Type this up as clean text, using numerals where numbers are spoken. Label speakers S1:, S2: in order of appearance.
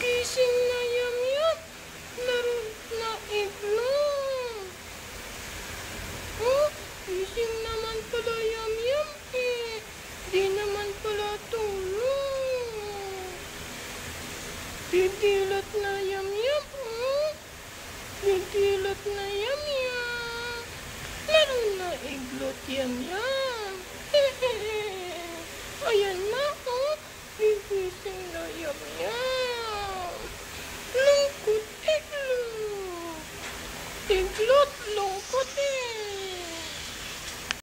S1: Gising na yam-yam. Laro na itlog. Oh, gising naman pala yam-yam eh. Di naman pala tulog. Didilat na yam-yam. Oh, didilat na yam-yam. Laro na iglot yam-yam. Ayan na, oh. Gigising na yam-yam. Lungkot iglot. Iglot, lungkot.